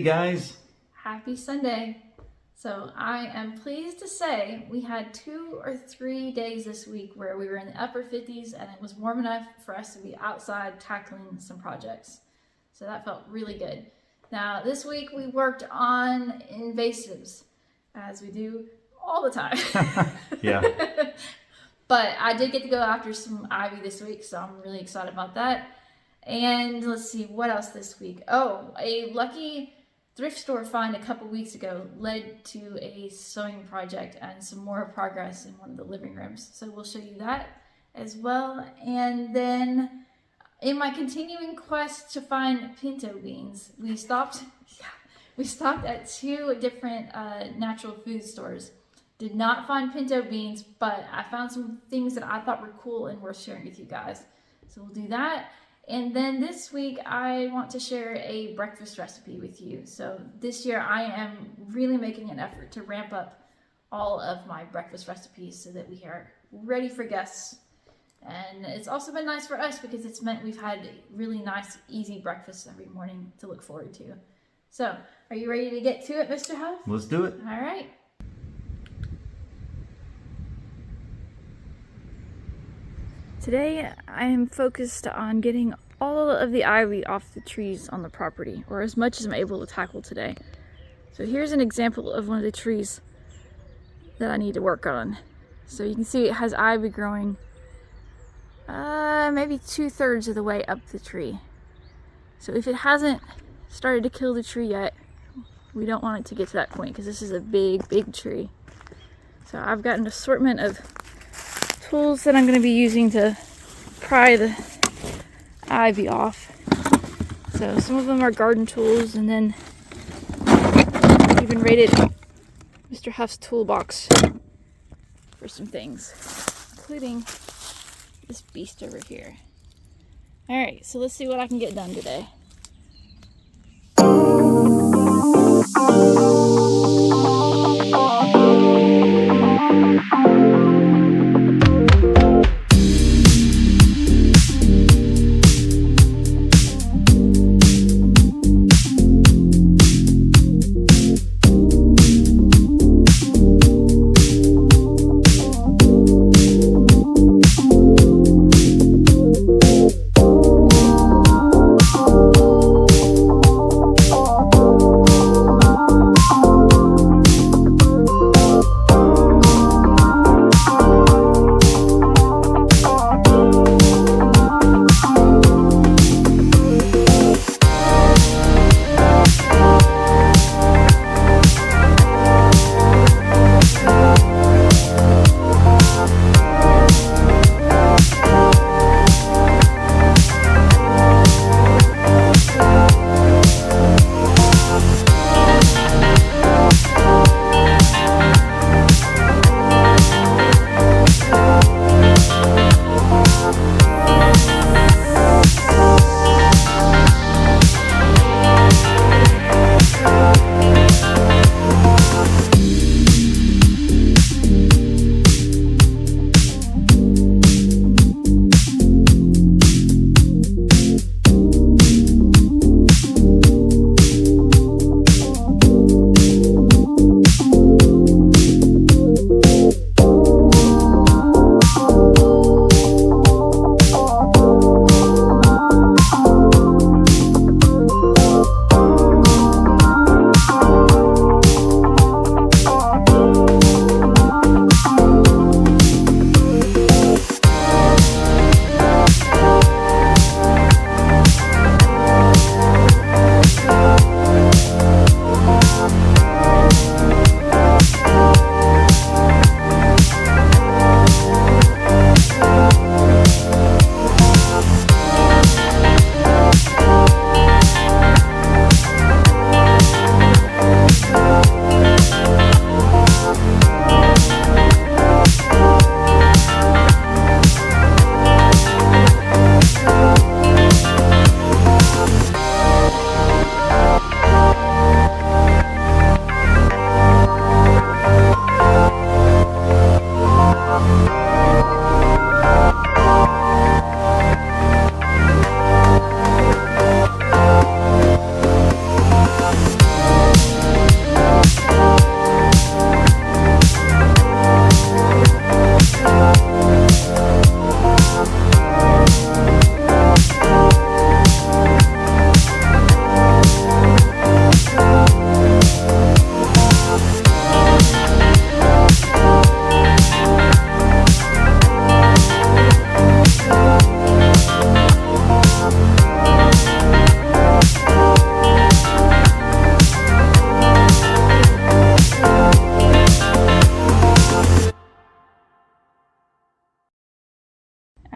Hey guys! Happy Sunday. So I am pleased to say we had 2 or 3 days this week where we were in the upper 50s and it was warm enough for us to be outside tackling some projects. So that felt really good. Now this week we worked on invasives, as we do all the time. Yeah. But I did get to go after some ivy this week, so I'm really excited about that. And let's see, what else this week? Oh, a lucky thrift store find a couple weeks ago led to a sewing project and some more progress in one of the living rooms. So we'll show you that as well. And then in my continuing quest to find pinto beans, we stopped at 2 different natural food stores. Did not find pinto beans, but I found some things that I thought were cool and worth sharing with you guys. So we'll do that. And then this week, I want to share a breakfast recipe with you. So this year, I am really making an effort to ramp up all of my breakfast recipes so that we are ready for guests. And it's also been nice for us because it's meant we've had really nice, easy breakfasts every morning to look forward to. So, are you ready to get to it, Mr. Huff? Let's do it. All right. Today, I am focused on getting all of the ivy off the trees on the property, or as much as I'm able to tackle today. So here's an example of one of the trees that I need to work on. So you can see it has ivy growing maybe 2/3 of the way up the tree. So if it hasn't started to kill the tree yet, we don't want it to get to that point because this is a big, big tree. So I've got an assortment of tools that I'm going to be using to pry the ivy off. So some of them are garden tools, and then I even raided Mr. Huff's toolbox for some things, including this beast over here. Alright, so let's see what I can get done today.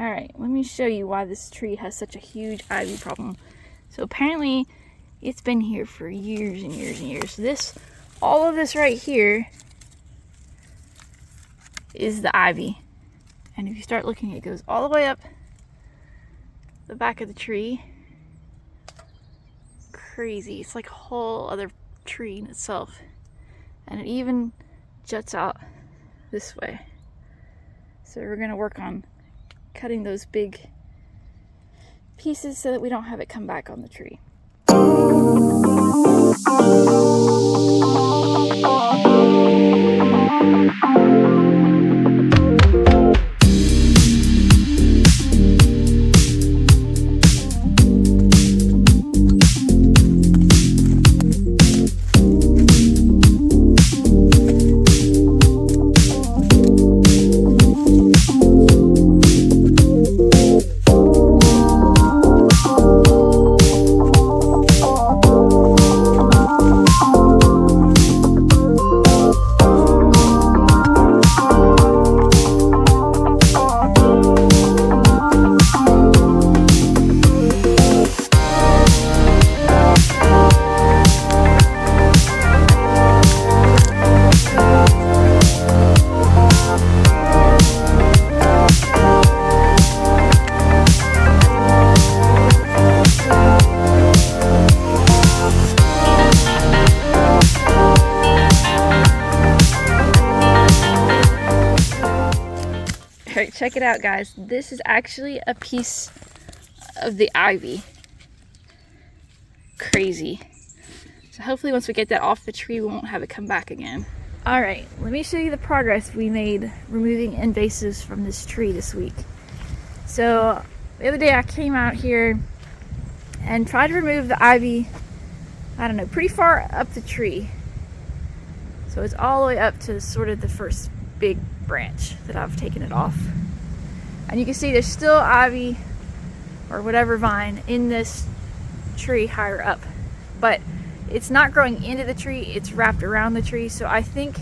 Alright, let me show you why this tree has such a huge ivy problem. So apparently it's been here for years and years and years. All of this right here is the ivy. And if you start looking, it goes all the way up the back of the tree. Crazy. It's like a whole other tree in itself. And it even juts out this way. So we're going to work on cutting those big pieces so that we don't have it come back on the tree. Alright, check it out, guys. This is actually a piece of the ivy. Crazy. So hopefully once we get that off the tree, we won't have it come back again. Alright, let me show you the progress we made removing invasives from this tree this week. So the other day I came out here and tried to remove the ivy, I don't know, pretty far up the tree. So it's all the way up to sort of the first big branch that I've taken it off. And you can see there's still ivy or whatever vine in this tree higher up, but it's not growing into the tree, it's wrapped around the tree. So I think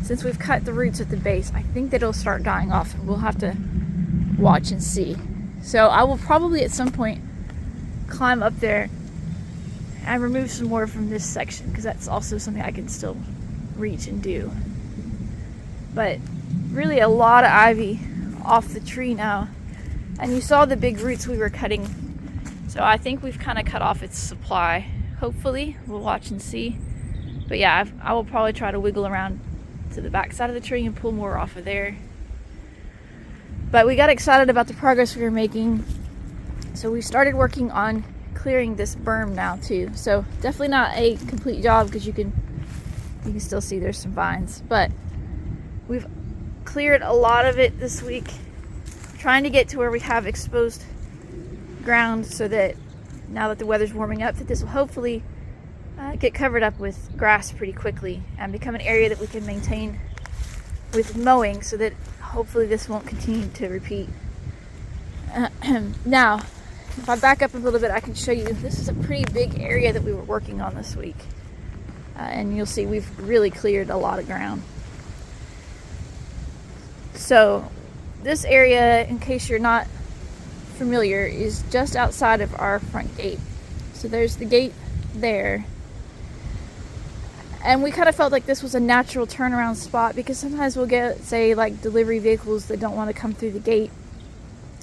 since we've cut the roots at the base, I think that it'll start dying off. We'll have to watch and see. So I will probably at some point climb up there and remove some more from this section, because that's also something I can still reach and do. But really a lot of ivy off the tree now, and you saw the big roots we were cutting, so I think we've kind of cut off its supply. Hopefully, we'll watch and see. But yeah, I will probably try to wiggle around to the back side of the tree and pull more off of there. But we got excited about the progress we were making, so we started working on clearing this berm now too. So definitely not a complete job, because you can still see there's some vines, but we've cleared a lot of it this week, trying to get to where we have exposed ground, so that now that the weather's warming up, that this will hopefully get covered up with grass pretty quickly and become an area that we can maintain with mowing, so that hopefully this won't continue to repeat. Now, if I back up a little bit, I can show you, this is a pretty big area that we were working on this week. And you'll see we've really cleared a lot of ground. So this area, in case you're not familiar, is just outside of our front gate. So there's the gate there. And we kind of felt like this was a natural turnaround spot, because sometimes we'll get, say, like delivery vehicles that don't want to come through the gate.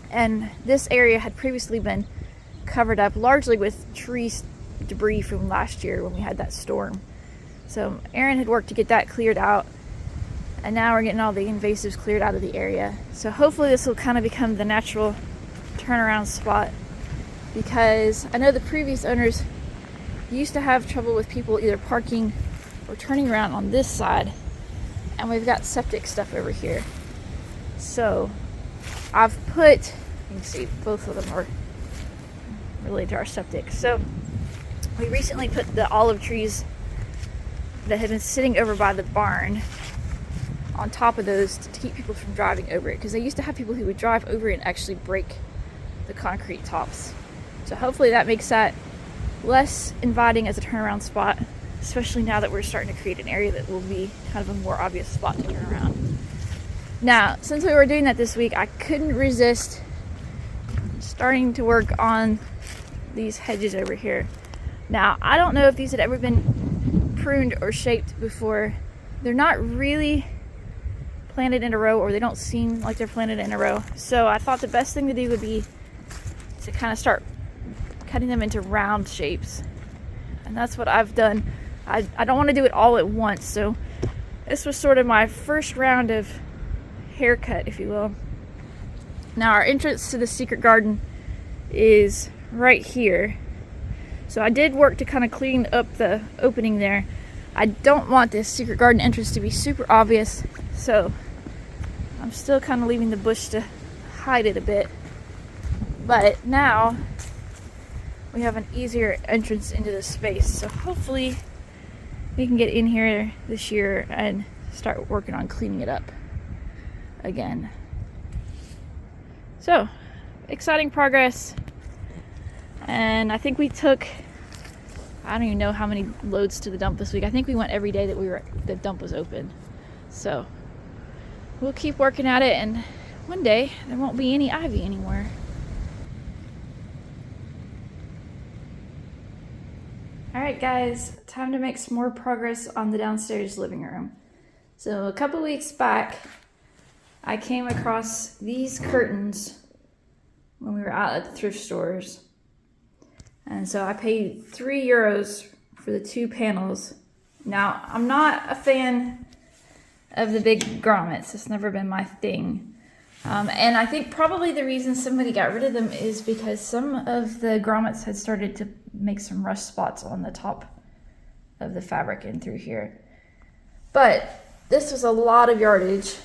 And this area had previously been covered up largely with tree debris from last year when we had that storm. So Aaron had worked to get that cleared out, and now we're getting all the invasives cleared out of the area. So hopefully this will kind of become the natural turnaround spot, because I know the previous owners used to have trouble with people either parking or turning around on this side, and we've got septic stuff over here. So I've put, you can see both of them are related to our septic. So we recently put the olive trees that had been sitting over by the barn on top of those to keep people from driving over it, because they used to have people who would drive over it and actually break the concrete tops. So hopefully that makes that less inviting as a turnaround spot, especially now that we're starting to create an area that will be kind of a more obvious spot to turn around. Now, since we were doing that this week, I couldn't resist starting to work on these hedges over here. Now, I don't know if these had ever been pruned or shaped before. They're not really planted in a row, or they don't seem like they're planted in a row. So I thought the best thing to do would be to kind of start cutting them into round shapes. And that's what I've done. I don't want to do it all at once, so this was sort of my first round of haircut, if you will. Now our entrance to the secret garden is right here. So I did work to kind of clean up the opening there. I don't want this secret garden entrance to be super obvious, so I'm still kind of leaving the bush to hide it a bit. But now we have an easier entrance into the space, so hopefully we can get in here this year and start working on cleaning it up again. So, exciting progress. And I think we took, I don't even know how many loads to the dump this week. I think we went every day that the dump was open. So we'll keep working at it, and one day there won't be any ivy anymore. Alright guys, time to make some more progress on the downstairs living room. So a couple weeks back, I came across these curtains when we were out at the thrift stores. And so I paid €3 for the 2 panels. Now, I'm not a fan of the big grommets. It's never been my thing. And I think probably the reason somebody got rid of them is because some of the grommets had started to make some rust spots on the top of the fabric and through here. But this was a lot of yardage.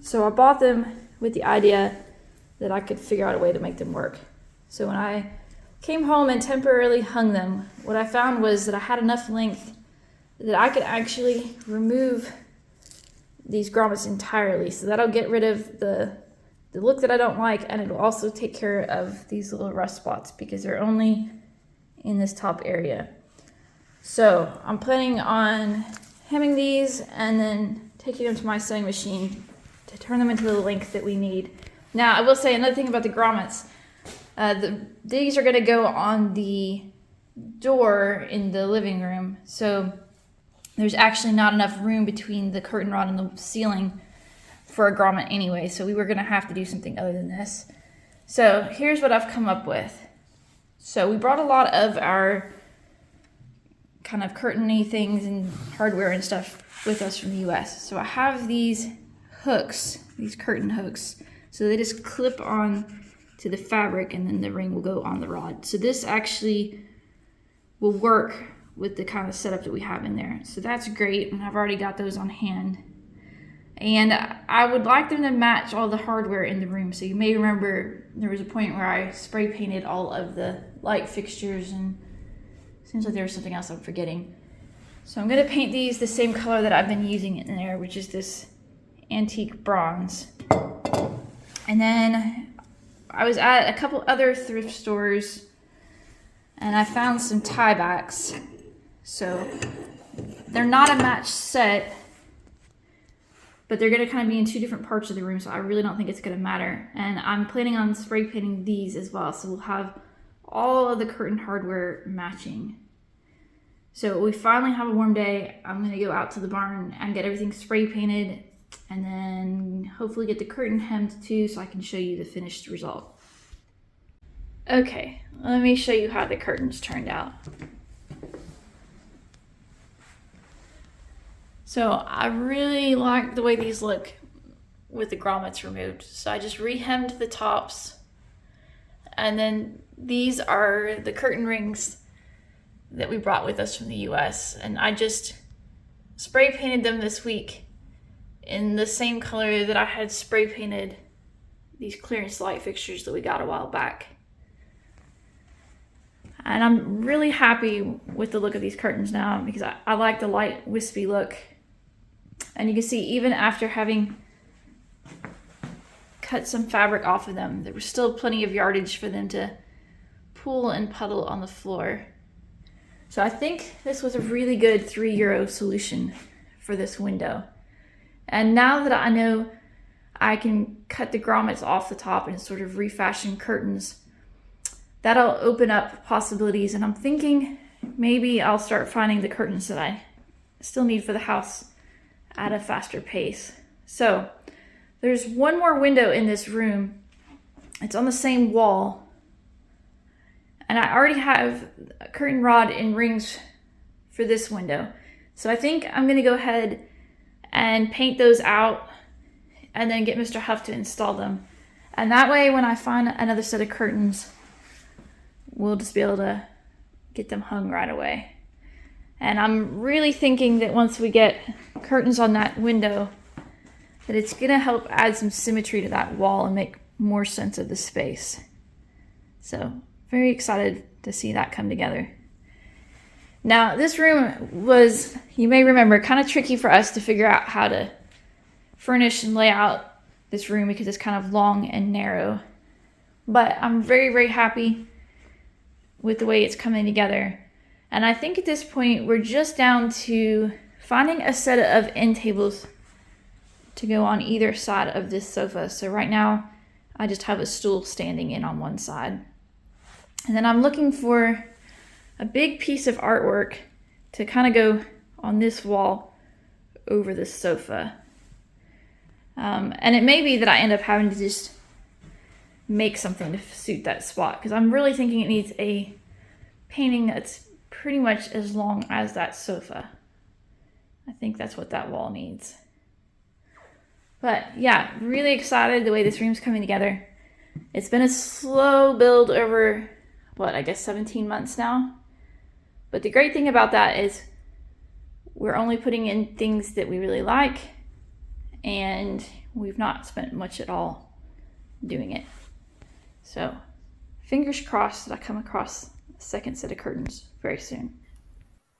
So I bought them with the idea that I could figure out a way to make them work. So when I came home and temporarily hung them, what I found was that I had enough length that I could actually remove these grommets entirely. So that'll get rid of the look that I don't like, and it'll also take care of these little rust spots because they're only in this top area. So I'm planning on hemming these and then taking them to my sewing machine to turn them into the length that we need. Now, I will say another thing about the grommets. These are going to go on the door in the living room. So there's actually not enough room between the curtain rod and the ceiling for a grommet anyway. So we were going to have to do something other than this. So here's what I've come up with. So we brought a lot of our kind of curtain-y things and hardware and stuff with us from the US. So I have these hooks, these curtain hooks. So they just clip on to the fabric and then the ring will go on the rod. So this actually will work with the kind of setup that we have in there. So that's great, and I've already got those on hand. And I would like them to match all the hardware in the room. So you may remember there was a point where I spray painted all of the light fixtures, and it seems like there's something else I'm forgetting. So I'm gonna paint these the same color that I've been using in there, which is this antique bronze. And then I was at a couple other thrift stores and I found some tiebacks. So they're not a match set, but they're gonna kind of be in 2 different parts of the room, so I really don't think it's gonna matter. And I'm planning on spray painting these as well, so we'll have all of the curtain hardware matching. So we finally have a warm day. I'm gonna go out to the barn and get everything spray painted, and then hopefully get the curtain hemmed too, so I can show you the finished result. Okay, let me show you how the curtains turned out. So I really like the way these look with the grommets removed. So I just re-hemmed the tops, and then these are the curtain rings that we brought with us from the US, and I just spray painted them this week in the same color that I had spray painted these clearance light fixtures that we got a while back. And I'm really happy with the look of these curtains now because I like the light wispy look. And you can see even after having cut some fabric off of them, there was still plenty of yardage for them to pool and puddle on the floor. So I think this was a really good €3 solution for this window. And now that I know I can cut the grommets off the top and sort of refashion curtains. That'll open up possibilities, and I'm thinking maybe I'll start finding the curtains that I still need for the house at a faster pace. So there's one more window in this room. It's on the same wall, and I already have a curtain rod and rings for this window. So I think I'm gonna go ahead and paint those out and then get Mr. Huff to install them. And that way, when I find another set of curtains, we'll just be able to get them hung right away. And I'm really thinking that once we get curtains on that window, that it's gonna help add some symmetry to that wall and make more sense of the space. So very excited to see that come together. Now, this room was, you may remember, kind of tricky for us to figure out how to furnish and lay out this room because it's kind of long and narrow. But I'm very, very happy with the way it's coming together. And I think at this point, we're just down to finding a set of end tables to go on either side of this sofa. So right now, I just have a stool standing in on one side. And then I'm looking for a big piece of artwork to kind of go on this wall over the sofa. And it may be that I end up having to just make something to suit that spot, because I'm really thinking it needs a painting that's pretty much as long as that sofa. I think that's what that wall needs. But yeah, really excited the way this room's coming together. It's been a slow build over, I guess 17 months now. But the great thing about that is we're only putting in things that we really like, and we've not spent much at all doing it. So fingers crossed that I come across a second set of curtains very soon.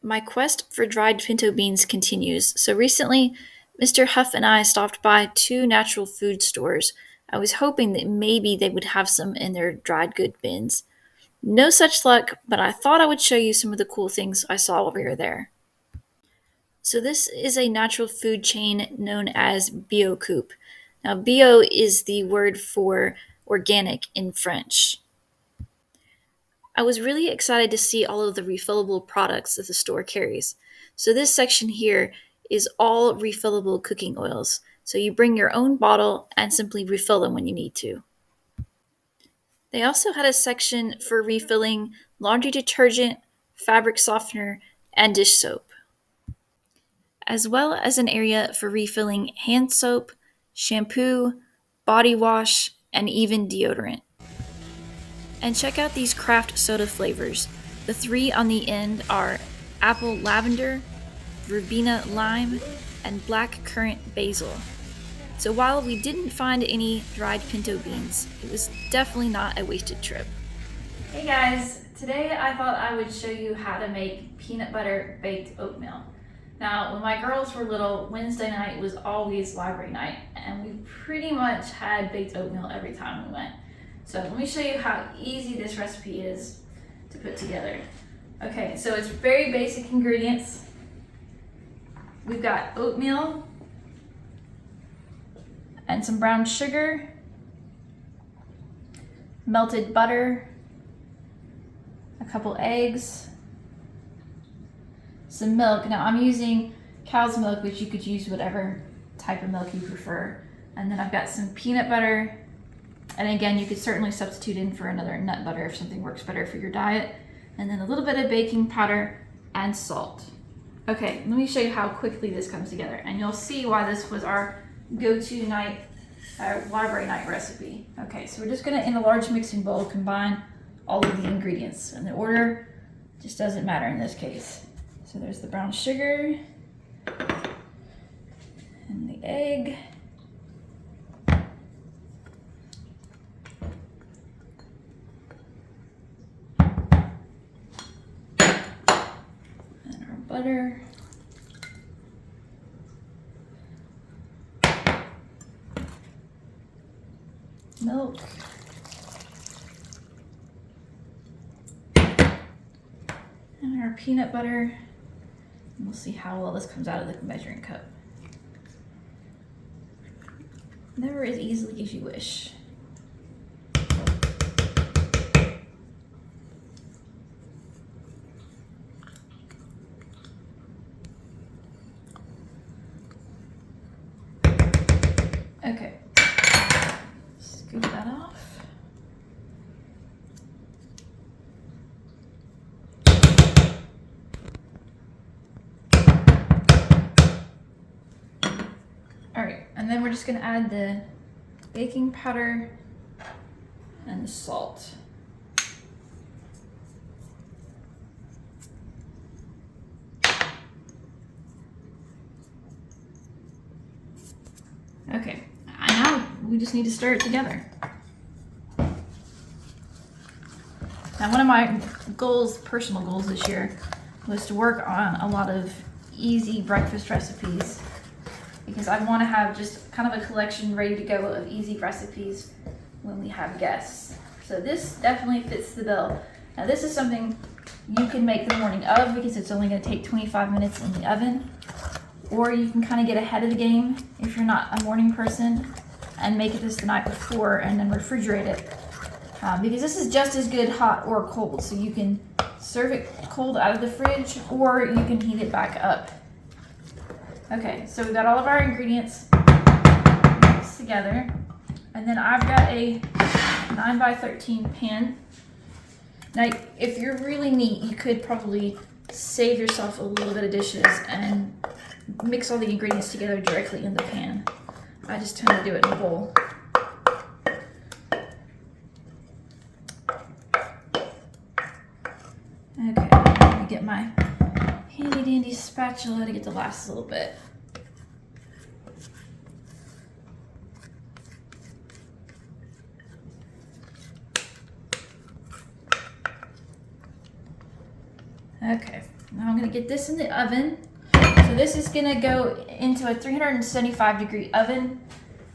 My quest for dried pinto beans continues. So recently, Mr. Huff and I stopped by 2 natural food stores. I was hoping that maybe they would have some in their dried good bins. No such luck, but I thought I would show you some of the cool things I saw while we were there. So this is a natural food chain known as BioCoop. Now, bio is the word for organic in French. I was really excited to see all of the refillable products that the store carries. So this section here is all refillable cooking oils. So you bring your own bottle and simply refill them when you need to. They also had a section for refilling laundry detergent, fabric softener, and dish soap, as well as an area for refilling hand soap, shampoo, body wash, and even deodorant. And check out these craft soda flavors. The 3 on the end are apple lavender, verbena lime, and black currant basil. So while we didn't find any dried pinto beans, it was definitely not a wasted trip. Hey guys, today I thought I would show you how to make peanut butter baked oatmeal. Now, when my girls were little, Wednesday night was always library night, and we pretty much had baked oatmeal every time we went. So let me show you how easy this recipe is to put together. Okay, so it's very basic ingredients. We've got oatmeal and some brown sugar, melted butter, a couple eggs, some milk. Now I'm using cow's milk, but you could use whatever type of milk you prefer. And then I've got some peanut butter. And again, you could certainly substitute in for another nut butter if something works better for your diet. And then a little bit of baking powder and salt. Okay, let me show you how quickly this comes together. And you'll see why this was our go-to night, library night recipe. Okay, so we're just gonna, in a large mixing bowl, combine all of the ingredients. And the order just doesn't matter in this case. So there's the brown sugar and the egg. And our butter. Milk. And our peanut butter. And we'll see how well this comes out of the measuring cup. Never as easily as you wish. Okay, scoop that off. All right, and then we're just gonna add the baking powder and the salt. Okay, now we just need to stir it together. Now, one of my goals, personal goals this year, was to work on a lot of easy breakfast recipes, because I want to have just kind of a collection ready to go of easy recipes when we have guests. So this definitely fits the bill. Now, this is something you can make the morning of, because it's only going to take 25 minutes in the oven. Or you can kind of get ahead of the game if you're not a morning person and make it this the night before and then refrigerate it. Because this is just as good hot or cold. So you can serve it cold out of the fridge, or you can heat it back up. Okay, so we've got all of our ingredients mixed together. And then I've got a 9x13 pan. Now, if you're really neat, you could probably save yourself a little bit of dishes and mix all the ingredients together directly in the pan. I just tend to do it in a bowl. Okay, let me get my handy dandy spatula to get the last little bit. Okay, now I'm gonna get this in the oven. So this is gonna go into a 375 degree oven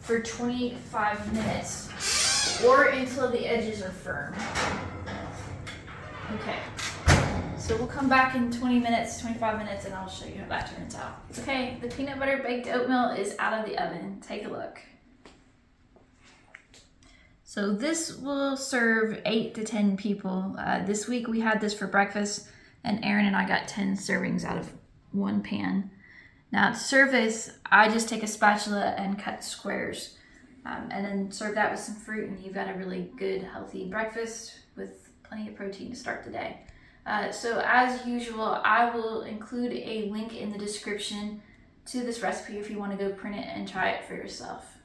for 25 minutes, or until the edges are firm. Okay, so we'll come back in 20 minutes, 25 minutes, and I'll show you how that turns out. Okay, the peanut butter baked oatmeal is out of the oven. Take a look. So this will serve 8 to 10 people. This week we had this for breakfast, and Aaron and I got 10 servings out of one pan. Now to serve this, I just take a spatula and cut squares, and then serve that with some fruit, and you've got a really good, healthy breakfast with plenty of protein to start the day. So as usual, I will include a link in the description to this recipe if you want to go print it and try it for yourself.